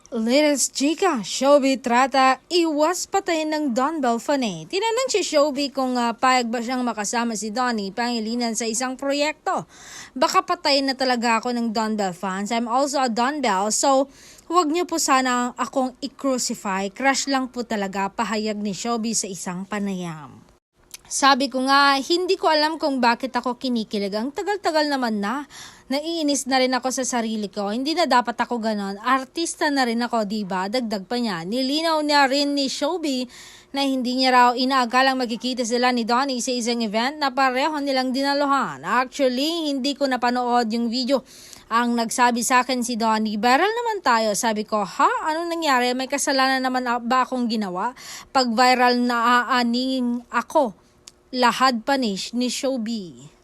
Latest chika, Showby trata, iwas patayin ng Don Belfane. Tinanong si Showby kung payag ba siyang makasama si Donnie Pangilinan sa isang proyekto. Baka patayin na talaga ako ng Don Bell fans. I'm also a Don Bell, so huwag niyo po sana akong i-crucify. Crush lang po talaga, pahayag ni Showby sa isang panayam. Sabi ko nga, hindi ko alam kung bakit ako kinikilig. Ang tagal-tagal naman na. Naiinis na rin ako sa sarili ko. Hindi na dapat ako ganon. Artista na rin ako, diba? Dagdag pa niya. Nilinaw niya rin ni Showby na hindi niya raw inaagalang magkikita sila ni Donnie sa isang event na pareho nilang dinaluhan. Actually, hindi ko napanood yung video. Ang nagsabi sa akin si Donnie, viral naman tayo. Sabi ko, ha? Anong nangyari? May kasalanan naman ba akong ginawa? Pag viral na aaning ako, lahad panish ni Showby.